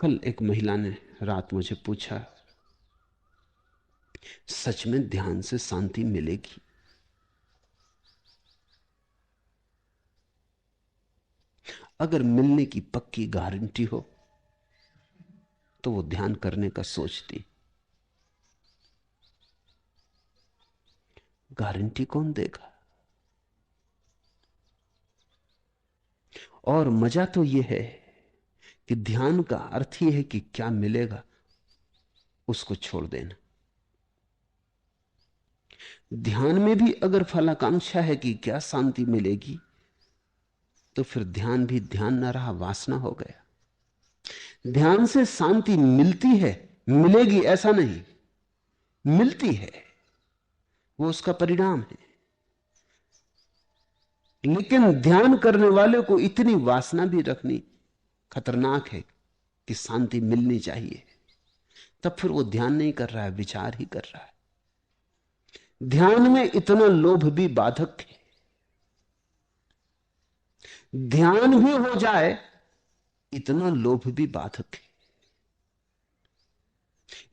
कल एक महिला ने रात मुझे पूछा, सच में ध्यान से शांति मिलेगी? अगर मिलने की पक्की गारंटी हो तो वो ध्यान करने का सोचती। गारंटी कौन देगा? और मजा तो यह है कि ध्यान का अर्थ ही है कि क्या मिलेगा उसको छोड़ देना। ध्यान में भी अगर फलाकांक्षा है कि क्या शांति मिलेगी, तो फिर ध्यान भी ध्यान न रहा, वासना हो गया। ध्यान से शांति मिलती है, मिलेगी ऐसा नहीं, मिलती है, वो उसका परिणाम है। लेकिन ध्यान करने वाले को इतनी वासना भी रखनी खतरनाक है कि शांति मिलनी चाहिए, तब फिर वो ध्यान नहीं कर रहा है, विचार ही कर रहा है। ध्यान में इतना लोभ भी बाधक है। ध्यान भी हो जाए इतना लोभ भी बाधक है।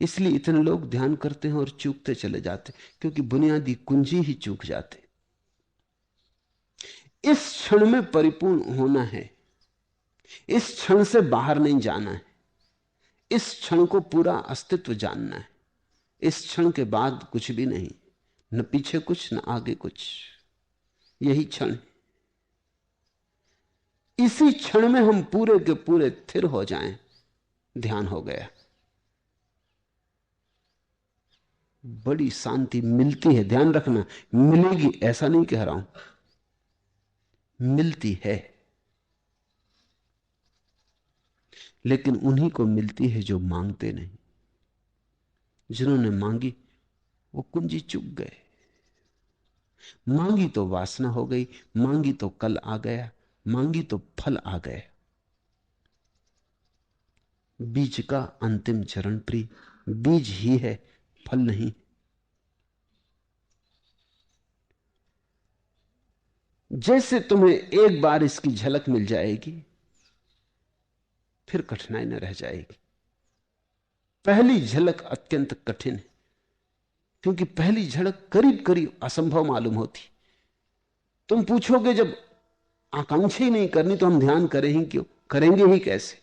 इसलिए इतने लोग ध्यान करते हैं और चूकते चले जाते, क्योंकि बुनियादी कुंजी ही चूक जाते। इस क्षण में परिपूर्ण होना है, इस क्षण से बाहर नहीं जाना है, इस क्षण को पूरा अस्तित्व जानना है। इस क्षण के बाद कुछ भी नहीं, न पीछे कुछ न आगे कुछ, यही क्षण है। इसी क्षण में हम पूरे के पूरे स्थिर हो जाएं, ध्यान हो गया। बड़ी शांति मिलती है, ध्यान रखना। मिलेगी ऐसा नहीं कह रहा हूं, मिलती है। लेकिन उन्हीं को मिलती है जो मांगते नहीं। जिन्होंने मांगी वो कुंजी चुक गए। मांगी तो वासना हो गई, मांगी तो कल आ गया, मांगी तो फल आ गए। बीज का अंतिम चरण प्रिय, बीज ही है, फल नहीं। जैसे तुम्हें एक बार इसकी झलक मिल जाएगी, फिर कठिनाई न रह जाएगी। पहली झलक अत्यंत कठिन है, क्योंकि पहली झलक करीब करीब असंभव मालूम होती। तुम पूछोगे, जब आकांक्षा ही नहीं करनी तो हम ध्यान करें ही क्यों? करेंगे ही कैसे?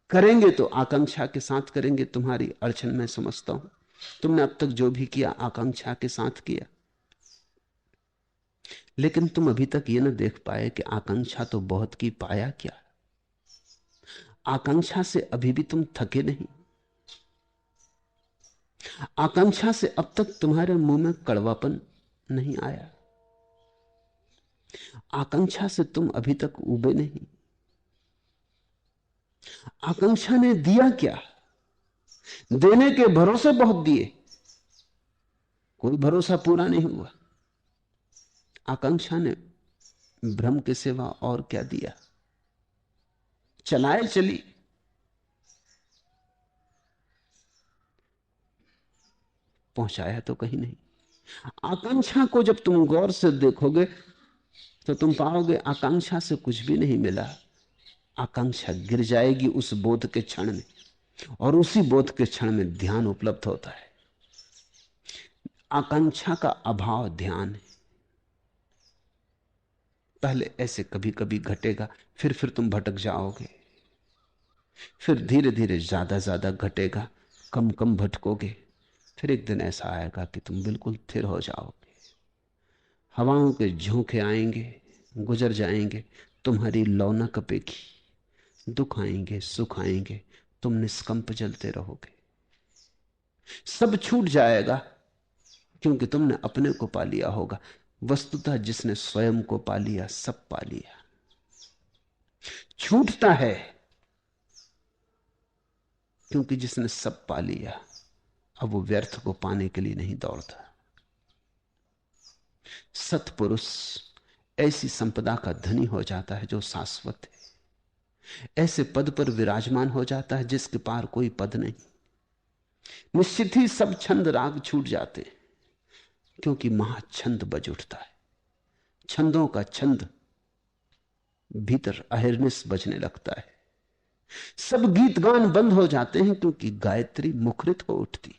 करेंगे तो आकांक्षा के साथ करेंगे। तुम्हारी अड़चन मैं समझता हूं। तुमने अब तक जो भी किया आकांक्षा के साथ किया, लेकिन तुम अभी तक यह न देख पाए कि आकांक्षा तो बहुत की, पाया क्या? आकांक्षा से अभी भी तुम थके नहीं। आकांक्षा से अब तक तुम्हारे मुंह में कड़वापन नहीं आया। आकांक्षा से तुम अभी तक उबे नहीं। आकांक्षा ने दिया क्या? देने के भरोसे बहुत दिए, कोई भरोसा पूरा नहीं हुआ। आकांक्षा ने भ्रम के सिवा और क्या दिया? चलाए चली, पहुंचाया तो कहीं नहीं। आकांक्षा को जब तुम गौर से देखोगे तो तुम पाओगे आकांक्षा से कुछ भी नहीं मिला। आकांक्षा गिर जाएगी उस बोध के क्षण में, और उसी बोध के क्षण में ध्यान उपलब्ध होता है। आकांक्षा का अभाव ध्यान है। पहले ऐसे कभी कभी घटेगा, फिर तुम भटक जाओगे, फिर धीरे धीरे ज्यादा ज्यादा घटेगा, कम कम भटकोगे, फिर एक दिन ऐसा आएगा कि तुम बिल्कुल स्थिर हो जाओगे। हवाओं के झोंके आएंगे, गुजर जाएंगे, तुम्हारी लौ न कपेगी। दुख आएंगे, सुख आएंगे, तुम निष्कंप चलते रहोगे। सब छूट जाएगा, क्योंकि तुमने अपने को पा लिया होगा। वस्तुतः जिसने स्वयं को पा लिया, सब पा लिया। छूटता है क्योंकि जिसने सब पा लिया अब वो व्यर्थ को पाने के लिए नहीं दौड़ता। सत्पुरुष ऐसी संपदा का धनी हो जाता है जो शाश्वत है। ऐसे पद पर विराजमान हो जाता है जिसके पार कोई पद नहीं। निश्चित ही सब छंद राग छूट जाते हैं, क्योंकि महाछंद बज उठता है। छंदों का छंद भीतर अहिर्निश बजने लगता है। सब गीत गान बंद हो जाते हैं क्योंकि गायत्री मुखरित हो उठती।